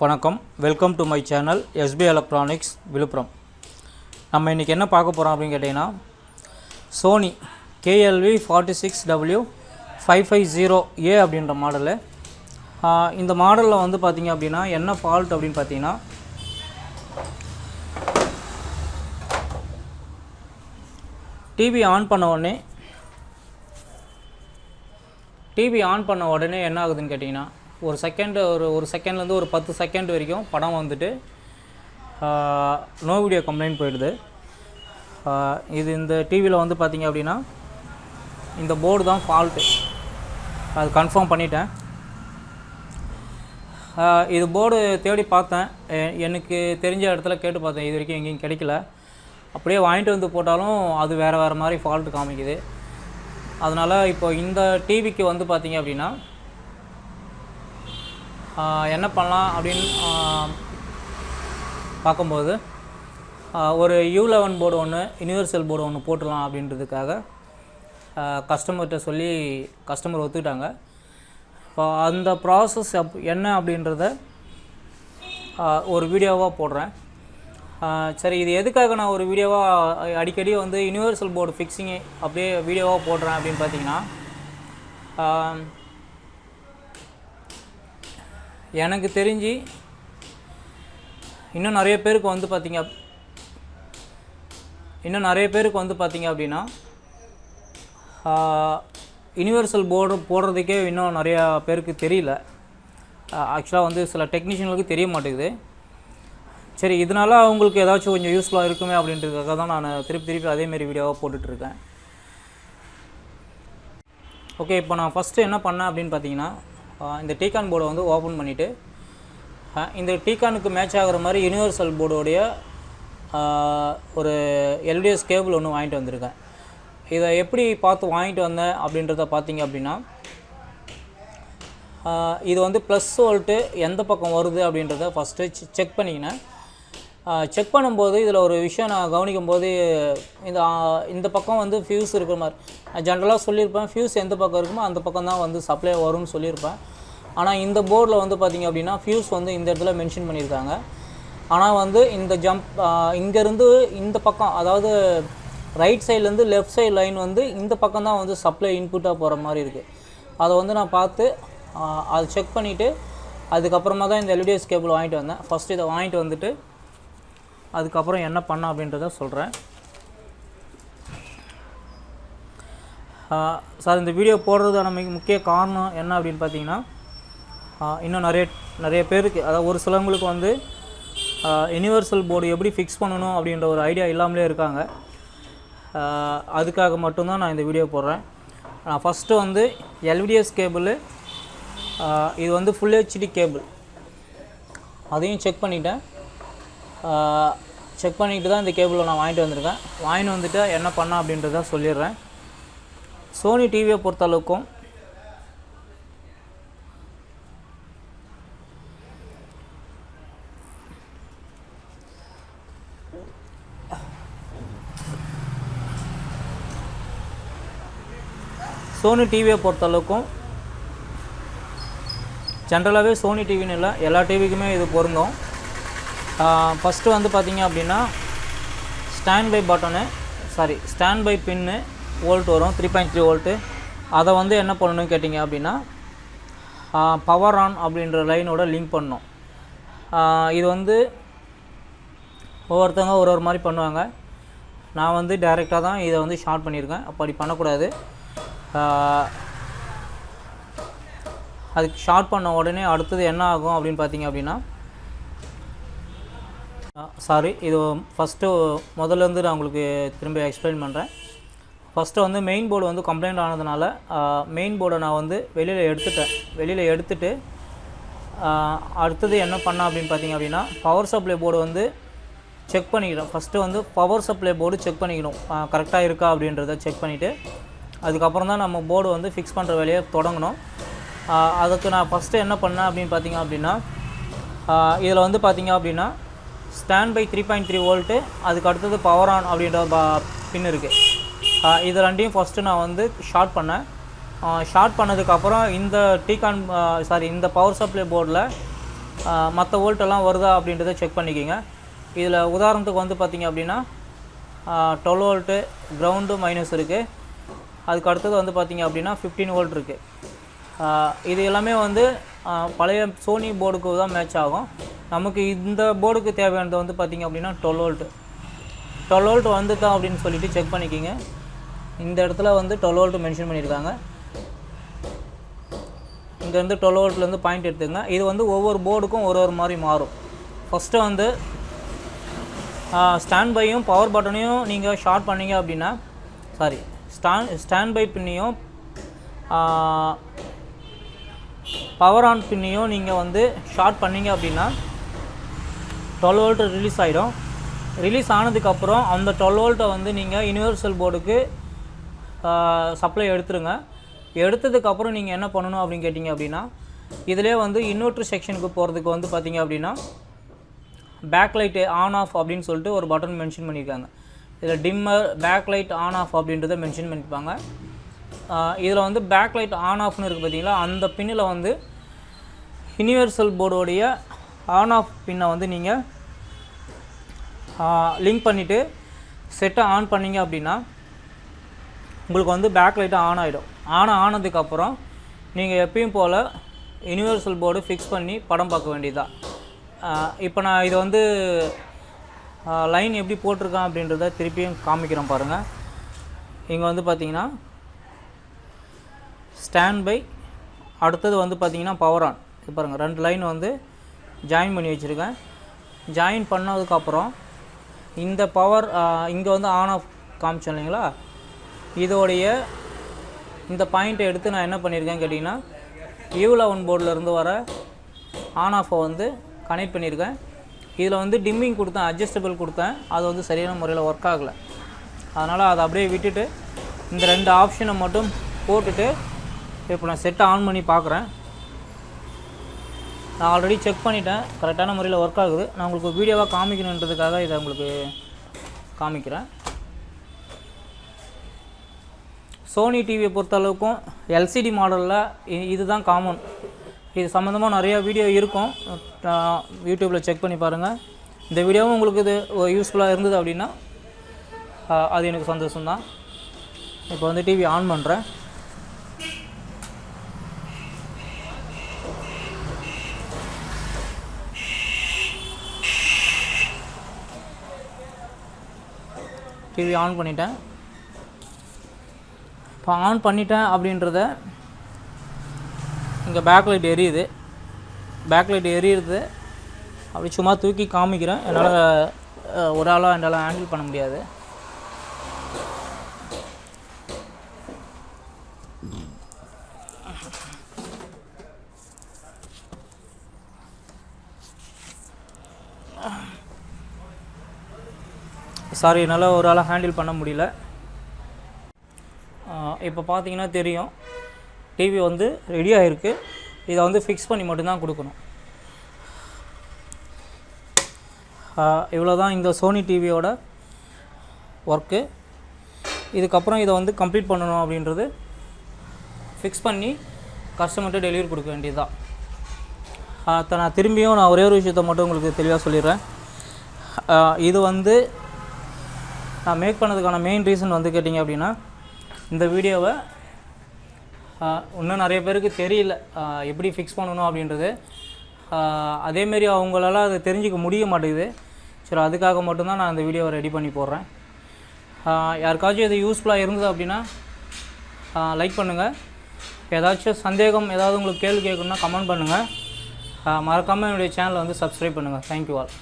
வணக்கம் welcome to my channel SP electronics Villupuram. நம்ம இன்றைக்கி என்ன பார்க்க போகிறோம் அப்படின்னு கேட்டிங்கன்னா சோனி KLV-46V550A அப்படின்ற மாடலு. இந்த மாடலில் வந்து பார்த்திங்க அப்படின்னா என்ன ஃபால்ட் அப்படின்னு பார்த்தீங்கன்னா டிவி ஆன் பண்ண உடனே என்ன ஆகுதுன்னு கேட்டிங்கன்னா ஒரு செகண்ட்லேருந்து ஒரு 10 செகண்ட் வரைக்கும் படம் வந்துட்டு நோ வீடியோ கம்ப்ளைண்ட் போயிடுது. இது இந்த டிவியில் வந்து பார்த்திங்க அப்படின்னா இந்த போர்டு தான் ஃபால்ட்டு, அது கன்ஃபார்ம் பண்ணிட்டேன். இது போர்டு தேடி பார்த்தேன், எனக்கு தெரிஞ்ச இடத்துல கேட்டு பார்த்தேன், இது வரைக்கும் எங்கேயும் கிடைக்கல. அப்படியே வாங்கிட்டு வந்து போட்டாலும் அது வேறு மாதிரி ஃபால்ட்டு காமிக்குது. அதனால் இப்போ இந்த டிவிக்கு வந்து பார்த்திங்க அப்படின்னா என்ன பண்ணலாம் அப்படின்னு பார்க்கும்போது ஒரு U11 போர்டு ஒன்று, யூனிவர்சல் போர்டு ஒன்று போட்டுடலாம் அப்படின்றதுக்காக கஸ்டமர்கிட்ட சொல்லி கஸ்டமர் ஒத்துக்கிட்டாங்க. இப்போ அந்த ப்ராசஸ் என்ன அப்படின்றத ஒரு வீடியோவாக போடுறேன். சரி, இது எதுக்காக நான் ஒரு வீடியோவாக அடிக்கடி வந்து யூனிவர்சல் போர்டு ஃபிக்ஸிங்கு அப்படியே வீடியோவாக போடுறேன் அப்படின்னு பார்த்தீங்கன்னா எனக்கு தெரிஞ்சு இன்னும் நிறைய பேருக்கு வந்து பார்த்திங்க அப்படின்னா யூனிவர்சல் போர்டு போடுறதுக்கே இன்னும் நிறையா பேருக்கு தெரியல. ஆக்சுவலாக வந்து சில டெக்னீஷியனுக்கு தெரிய மாட்டேங்குது. சரி, இதனால் அவங்களுக்கு ஏதாச்சும் கொஞ்சம் யூஸ்ஃபுல்லாக இருக்குமே அப்படின்றதுக்காக தான் நான் திருப்பி அதேமாரி வீடியோவாக போட்டுட்ருக்கேன். ஓகே, இப்போ நான் ஃபஸ்ட்டு என்ன பண்ணேன் அப்படின்னு பார்த்தீங்கன்னா இந்த டீகான் போர்டை வந்து ஓப்பன் பண்ணிவிட்டு இந்த டீகானுக்கு மேட்ச் ஆகிற மாதிரி யூனிவர்சல் போர்டோடைய ஒரு எல்டிஎஸ் கேபிள் ஒன்று வாங்கிட்டு வந்திருக்கேன். இதை எப்படி பார்த்து வாங்கிட்டு வந்தேன் அப்படின்றத பார்த்தீங்க அப்படின்னா இது வந்து ப்ளஸ் வோல்ட்டு எந்த பக்கம் வருது அப்படின்றத ஃபஸ்ட்டு செக் பண்ணிக்கினேன். செக் பண்ணும்போது இதில் ஒரு விஷயம் நான் கவனிக்கும் போது இந்த பக்கம் வந்து ஃபியூஸ் இருக்கிற மாதிரி ஜென்ரலாக சொல்லியிருப்பேன். ஃபியூஸ் எந்த பக்கம் இருக்குமோ அந்த பக்கம் தான் வந்து சப்ளை வரும்னு சொல்லியிருப்பேன். ஆனால் இந்த போர்டில் வந்து பார்த்திங்க அப்படின்னா ஃபியூஸ் வந்து இந்த இடத்துல மென்ஷன் பண்ணியிருக்காங்க. ஆனால் வந்து இந்த இங்கேருந்து இந்த பக்கம், அதாவது ரைட் சைட்லேருந்து லெஃப்ட் சைடு லைன் வந்து இந்த பக்கம் தான் வந்து சப்ளை இன்புட்டாக போகிற மாதிரி இருக்குது. அதை வந்து நான் பார்த்து அதை செக் பண்ணிவிட்டு அதுக்கப்புறமா தான் இந்த எல்டிஎஸ் கேபிள் வாங்கிட்டு வந்தேன். ஃபஸ்ட்டு இதை வாங்கிட்டு வந்துட்டு அதுக்கப்புறம் என்ன பண்ண அப்படின்றத சொல்கிறேன். சார், இந்த வீடியோ போடுறதான முக்கிய காரணம் என்ன அப்படின்னு பார்த்தீங்கன்னா இன்னும் நிறைய பேருக்கு, அதாவது ஒரு சிலவங்களுக்கு வந்து யூனிவர்சல் போர்டு எப்படி ஃபிக்ஸ் பண்ணணும் அப்படின்ற ஒரு ஐடியா இல்லாமலே இருக்காங்க. அதுக்காக மட்டும்தான் நான் இந்த வீடியோ போடுறேன். நான் ஃபஸ்ட்டு வந்து எல்டிஎஸ் கேபிள், இது வந்து ஃபுல் ஹெச்டி கேபிள், அதையும் செக் பண்ணிவிட்டேன். செக் பண்ணிவிட்டு தான் இந்த கேபிளை நான் வாங்கிட்டு வந்திருக்கேன். வாங்கிட்டு வந்துட்டு என்ன பண்ணேன் அப்படின்றத சொல்லிடுறேன். சோனி டிவியை பொறுத்தளவுக்கும் ஜென்ரலாகவே சோனி டிவின்னு இல்லை, எல்லா டிவிக்குமே இது பொருந்தும். ஃபஸ்ட்டு வந்து பார்த்திங்க அப்படின்னா ஸ்டாண்ட் பை பின்னு வோல்ட் வரும், 3.3 வோல்ட்டு. அதை வந்து என்ன பண்ணணும்னு கேட்டிங்க அப்படின்னா பவர் ஆன் அப்படின்ற லைனோட லிங்க் பண்ணணும். இது வந்து ஒவ்வொருத்தவங்க ஒரு மாதிரி பண்ணுவாங்க. நான் வந்து டைரெக்டாக தான் இதை வந்து ஷார்ட் பண்ணியிருக்கேன். அப்படி பண்ணக்கூடாது. அதுக்கு ஷார்ட் பண்ண உடனே அடுத்தது என்ன ஆகும் அப்படின்னு பார்த்தீங்க அப்படின்னா இது ஃபஸ்ட்டு முதல்லேருந்து நான் உங்களுக்கு திரும்ப எக்ஸ்பிளைன் பண்ணுறேன். ஃபஸ்ட்டு வந்து மெயின் போர்டு வந்து கம்ப்ளைண்ட் ஆனதுனால மெயின் போர்டை நான் வந்து வெளியில் எடுத்துட்டு அடுத்தது என்ன பண்ணேன் அப்படின்னு பார்த்தீங்க அப்படின்னா பவர் சப்ளை போர்டு வந்து செக் பண்ணிக்கிறேன். ஃபஸ்ட்டு வந்து பவர் சப்ளை போர்டு செக் பண்ணிக்கணும், கரெக்டாக இருக்கா அப்படின்றத செக் பண்ணிவிட்டு அதுக்கப்புறம் தான் நம்ம போர்டு வந்து ஃபிக்ஸ் பண்ணுற வேலையை தொடங்கணும். அதுக்கு நான் ஃபஸ்ட்டு என்ன பண்ணேன் அப்படின்னு பார்த்தீங்க அப்படின்னா இதில் வந்து பார்த்திங்க அப்படின்னா ஸ்டாண்ட் பை 3.3 வோல்ட்டு, அதுக்கு அடுத்தது பவர் ஆன் அப்படின்ற பின் இருக்குது. இது ரெண்டையும் ஃபஸ்ட்டு நான் வந்து ஷார்ட் பண்ணேன். ஷார்ட் பண்ணதுக்கப்புறம் இந்த இந்த பவர் சப்ளை போர்டில் மற்ற வோல்ட்டெல்லாம் வருதா அப்படின்றத செக் பண்ணிக்கோங்க. இதில் உதாரணத்துக்கு வந்து பார்த்திங்க அப்படின்னா 12 வோல்ட்டு கிரவுண்டு மைனஸ் இருக்குது. அதுக்கு அடுத்தது வந்து பார்த்திங்க அப்படின்னா 15 வோல்ட் இருக்குது. இது எல்லாமே வந்து பழைய சோனி போர்டுக்கு தான் மேட்ச் ஆகும். நமக்கு இந்த போர்டுக்கு தேவையானது வந்து பார்த்திங்க அப்படின்னா 12 வோல்ட் வந்துட்டா அப்படின்னு சொல்லிட்டு செக் பண்ணிக்கிங்க. இந்த இடத்துல வந்து 12 வோல்ட் மென்ஷன் பண்ணியிருக்காங்க. இங்கேருந்து 12 வோல்ட்லேருந்து பாயிண்ட் எடுத்துங்க. இது வந்து ஒவ்வொரு போர்டுக்கும் ஒரு மாதிரி மாறும். ஃபஸ்ட்டு வந்து ஸ்டாண்ட் பையும் பவர் பட்டனையும் நீங்கள் ஷார்ட் பண்ணிங்க அப்படின்னா ஸ்டாண்ட் பை பின்னையும் பவர் ஆன் பின்னையும் நீங்கள் வந்து ஷார்ட் பண்ணிங்க அப்படின்னா 12 வோல்ட் ரிலீஸ் ஆகிடும். ரிலீஸ் ஆனதுக்கப்புறம் அந்த 12 வோல்ட்டை வந்து நீங்கள் யூனிவர்சல் போர்டுக்கு சப்ளை எடுத்துருங்க. எடுத்ததுக்கப்புறம் நீங்கள் என்ன பண்ணணும் அப்படின்னு கேட்டிங்க அப்படின்னா இதிலே வந்து இன்வெர்டர் செக்ஷனுக்கு போகிறதுக்கு வந்து பார்த்திங்க அப்படின்னா பேக்லைட்டு ஆன் ஆஃப் அப்படின்னு சொல்லிட்டு ஒரு பட்டன் மென்ஷன் பண்ணியிருக்காங்க. இதில் டிம்மர் பேக்லைட் ஆன் ஆஃப் அப்படின்றத மென்ஷன் பண்ணியிருப்பாங்க. இதில் வந்து பேக்லைட் ஆன் ஆஃப்னு இருக்குது பார்த்தீங்களா, அந்த பின்னில் வந்து யூனிவர்சல் போர்டோடைய ஆன் ஆஃப் பின்னை வந்து நீங்கள் லிங்க் பண்ணிவிட்டு செட்டை ஆன் பண்ணிங்க அப்படின்னா உங்களுக்கு வந்து பேக்லைட்டு ஆன் ஆகிடும். ஆனதுக்கப்புறம் நீங்கள் எப்பயும் போல் யூனிவர்சல் போர்டு ஃபிக்ஸ் பண்ணி படம் பார்க்க வேண்டியதுதான். இப்போ நான் இதை வந்து லைன் எப்படி போட்டிருக்கேன் அப்படின்றத திருப்பியும் காமிக்கிறேன் பாருங்கள். இங்கே வந்து பார்த்திங்கன்னா ஸ்டாண்ட் பை, அடுத்தது வந்து பார்த்திங்கன்னா பவர் ஆன். இது பாருங்கள், 2 லைன் வந்து ஜாயின் பண்ணி வச்சுருக்கேன். ஜாயின் பண்ணதுக்கப்புறம் இந்த பவர் இங்கே வந்து ஆன் ஆஃப் காமிச்சோம் இல்லைங்களா, இதோடைய இந்த பாயிண்ட்டை எடுத்து நான் என்ன பண்ணியிருக்கேன்னு கேட்டிங்கன்னா U11 போர்டிலேருந்து வர ஆன் ஆஃபை வந்து கனெக்ட் பண்ணியிருக்கேன். இதில் வந்து டிம்மிங் கொடுத்தேன், அட்ஜஸ்டபிள் கொடுத்தேன், அது வந்து சரியான முறையில் ஒர்க் ஆகலை. அதனால் அதை அப்படியே விட்டுட்டு இந்த 2 ஆப்ஷனை மட்டும் போட்டுட்டு இப்போ நான் செட்டை ஆன் பண்ணி பார்க்குறேன். நான் ஆல்ரெடி செக் பண்ணிட்டேன், கரெக்டான முறையில் ஒர்க் ஆகுது. நான் உங்களுக்கு வீடியோவாக காமிக்கணுன்றதுக்காக இதை உங்களுக்கு காமிக்கிறேன். சோனி டிவியை பொறுத்தளவுக்கும் எல்சிடி மாடலில் இதுதான் காமன். இது சம்மந்தமாக நிறையா வீடியோ இருக்கும், யூடியூப்பில் செக் பண்ணி பாருங்கள். இந்த வீடியோவும் உங்களுக்கு இது யூஸ்ஃபுல்லாக இருந்தது அப்படின்னா அது எனக்கு சந்தோஷம்தான். இப்போ வந்து டிவி ஆன் பண்ணுறேன். டிவி ஆன் பண்ணிட்டேன். இப்போ ஆன் பண்ணிட்டேன் அப்படின்றத இங்கே பேக்லைட் எரியுது. பேக்லைட் எரியுது அப்படி சும்மா தூக்கி காமிக்கிறேன். என்னால் ஒரு ஆளாக என்னால் ஹேண்டில் பண்ண முடியாது. சாரி, என்னால் ஒரு ஆளாக ஹேண்டில் பண்ண முடியல. இப்போ பார்த்தீங்கன்னா தெரியும், டிவி வந்து ரெடியாக இருக்குது. இதை வந்து ஃபிக்ஸ் பண்ணி மட்டும்தான் கொடுக்கணும். இவ்வளோ தான் இந்த சோனி டிவியோட ஒர்க்கு. இதுக்கப்புறம் இதை வந்து கம்ப்ளீட் பண்ணணும் அப்படின்றது ஃபிக்ஸ் பண்ணி கஸ்டமர்கிட்ட டெலிவரி கொடுக்க வேண்டியது தான். நான் திரும்பியும் ஒரே ஒரு விஷயத்தை மட்டும் உங்களுக்கு தெளிவாக சொல்லிடுறேன். இது வந்து நான் மேக் பண்ணதுக்கான மெயின் ரீசன் வந்து கேட்டிங்க அப்படின்னா, இந்த வீடியோவை இன்னும் நிறைய பேருக்கு தெரியல எப்படி ஃபிக்ஸ் பண்ணணும் அப்படின்றது. அதேமாரி அவங்களால அதை தெரிஞ்சிக்க முடிய மாட்டேங்குது. சரி, அதுக்காக மட்டும்தான் நான் இந்த வீடியோவை ரெடி பண்ணி போடுறேன். யாருக்காச்சும் இது யூஸ்ஃபுல்லாக இருந்தது அப்படின்னா லைக் பண்ணுங்கள். ஏதாச்சும் சந்தேகம், ஏதாவது உங்களுக்கு கேள்வி கேட்கணுன்னா கமெண்ட் பண்ணுங்கள். மறக்காமல் என்னுடைய சேனலை வந்து சப்ஸ்கிரைப் பண்ணுங்கள். Thank you all.